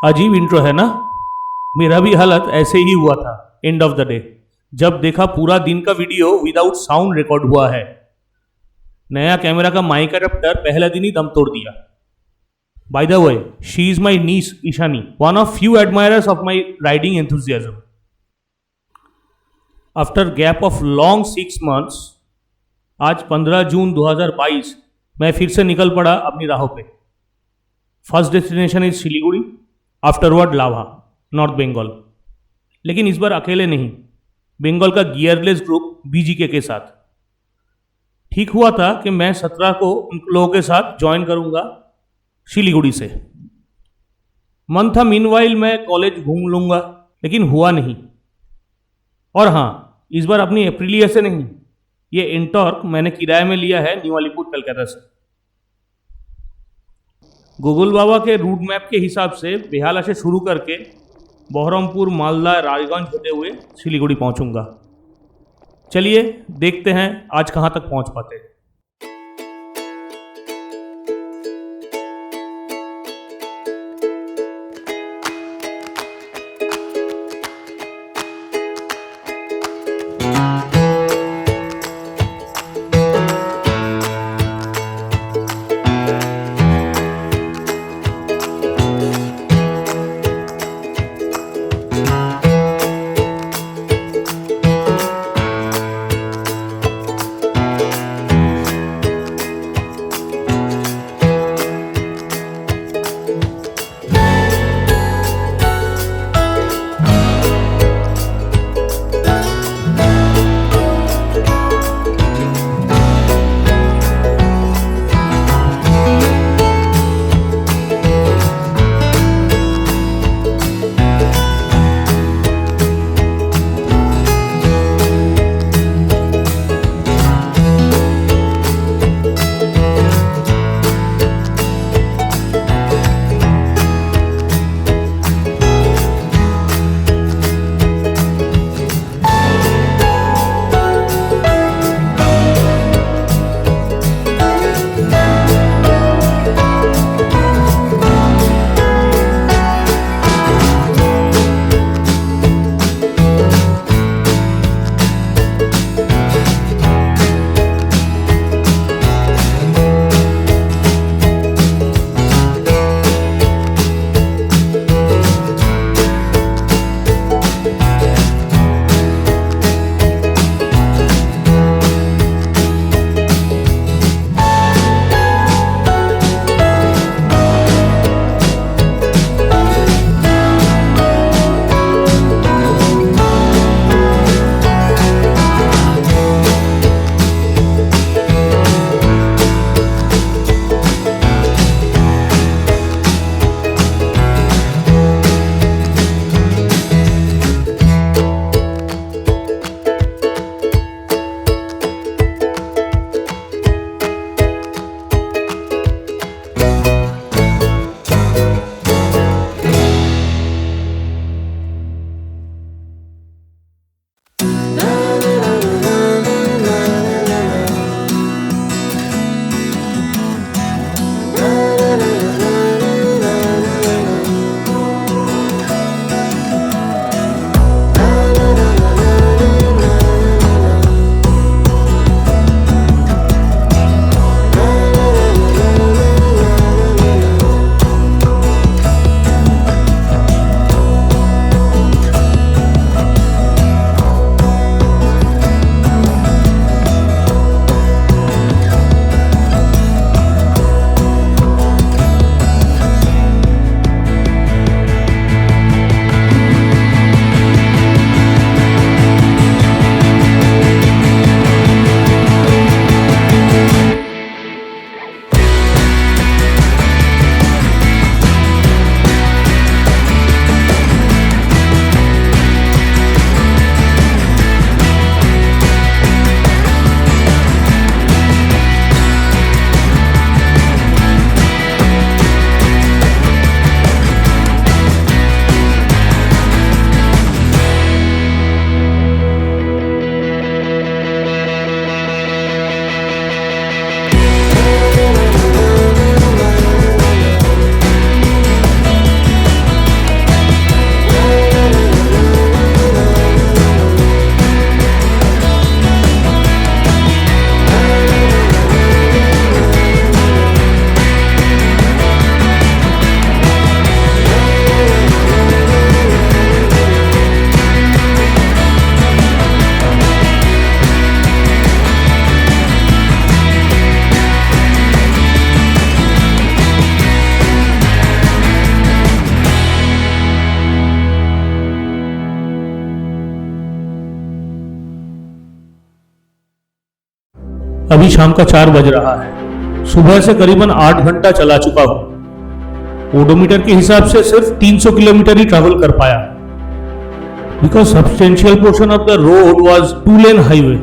अजीब इंट्रो है ना। मेरा भी हालत ऐसे ही हुआ था एंड ऑफ द डे, जब देखा पूरा दिन का वीडियो विदाउट साउंड रिकॉर्ड हुआ है। नया कैमरा का माइक अडेप्टर पहले दिन ही दम तोड़ दिया। By the way, she is my niece Ishani, one of few admirers of my riding enthusiasm. After gap of long 6 months, आज 15 जून 2022 मैं फिर से निकल पड़ा अपनी राहों पे। First destination is Siliguri, afterward Lava, north Bengal. लेकिन इस बार अकेले नहीं, बंगाल का गियरलेस ग्रुप बीजीके के साथ। ठीक हुआ था कि मैं 17 को उन लोगों के साथ ज्वाइन करूंगा सिलीगुड़ी से। मन था मीनवाइल मैं कॉलेज घूम लूंगा, लेकिन हुआ नहीं। और हाँ, इस बार अपनी एप्रिलिया से नहीं, ये इंटॉर्क मैंने किराए में लिया है न्यू अलीपुर कलकत्ता से। गूगल बाबा के रूट मैप के हिसाब से बेहाला से शुरू करके बहरमपुर, मालदा, राजगंज होते हुए सिलीगुड़ी पहुंचूंगा। चलिए देखते हैं आज कहां तक पहुंच पाते हैं। अभी शाम का 4 बज रहा है। सुबह से करीबन 8 घंटा चला चुका हूं। ओडोमीटर के हिसाब से सिर्फ 300 किलोमीटर ही ट्रैवल कर पाया, because substantial portion of the road was 2 lane highway.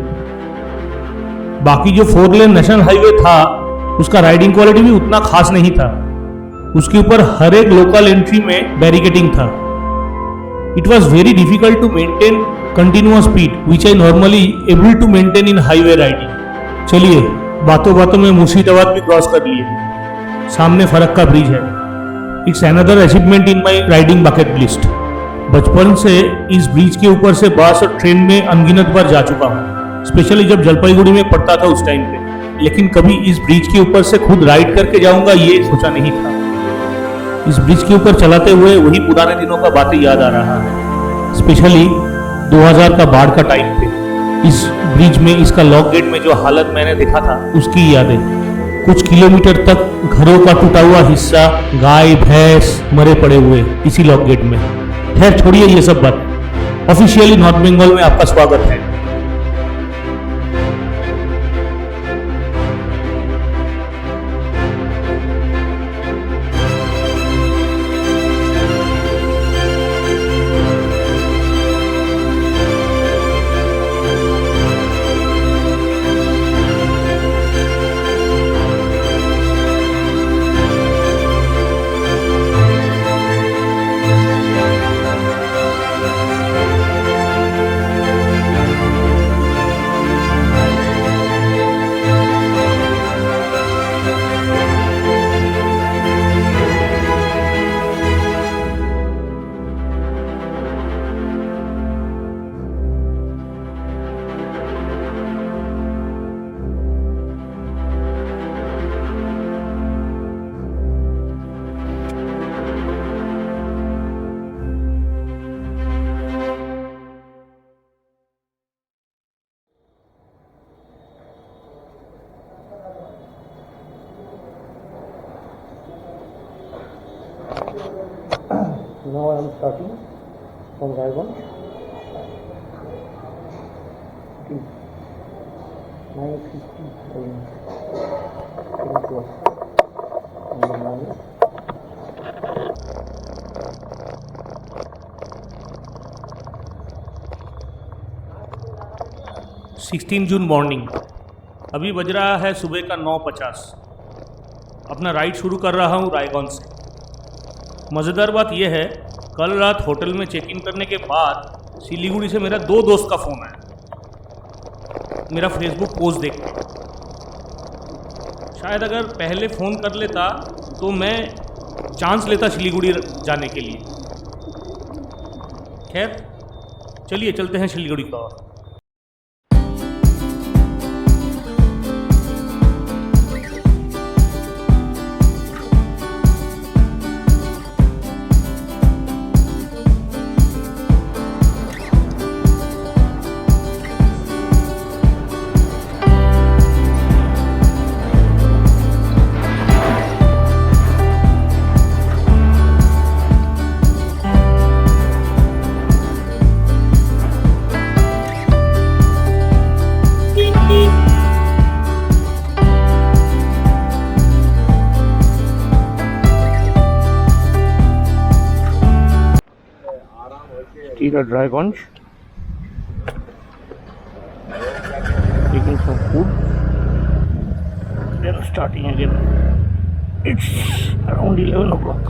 बाकी जो 4 लेन नेशनल हाईवे था उसका राइडिंग क्वालिटी भी उतना खास नहीं था। उसके ऊपर हर एक लोकल एंट्री में बैरिकेडिंग था। It was very difficult to maintain continuous speed which I normally able to maintain in highway riding. चलिए, बातों बातों में मुर्शिदाबाद भी क्रॉस कर लिए। सामने फरक्का ब्रिज है। It's another achievement in my riding bucket list. बचपन से इस ब्रिज के ऊपर से बस और ट्रेन में अनगिनत बार जा चुका हूँ, स्पेशली जब जलपाईगुड़ी में पढ़ता था उस टाइम पे। लेकिन कभी इस ब्रिज के ऊपर से खुद राइड करके जाऊंगा ये सोचा नहीं था। इस ब्रिज के ऊपर चलाते हुए वही पुराने दिनों का बातें याद आ रहा है, स्पेशली 2000 का बाढ़ का टाइम पे। इस ब्रिज में, इसका लॉक गेट में जो हालत मैंने देखा था उसकी यादें। कुछ किलोमीटर तक घरों का टूटा हुआ हिस्सा, गाय भैंस मरे पड़े हुए इसी लॉक गेट में। खैर छोड़िए ये सब बात। ऑफिशियली नॉर्थ बंगाल में आपका स्वागत है। Now I am starting from Raiganj. 9:50 in the morning. June morning. अभी बज रहा है सुबह का 9:50। अपना राइड शुरू कर रहा हूँ रायगंज से। मज़ेदार बात यह है, कल रात होटल में चेक इन करने के बाद सिलीगुड़ी से मेरा 2 दोस्त का फ़ोन आया मेरा फेसबुक पोस्ट देख के। शायद अगर पहले फ़ोन कर लेता तो मैं चांस लेता सिलीगुड़ी जाने के लिए। खैर चलिए चलते हैं सिलीगुड़ी की ओर। Still at Raiganj, taking some food, then starting again. It's around 11 o'clock.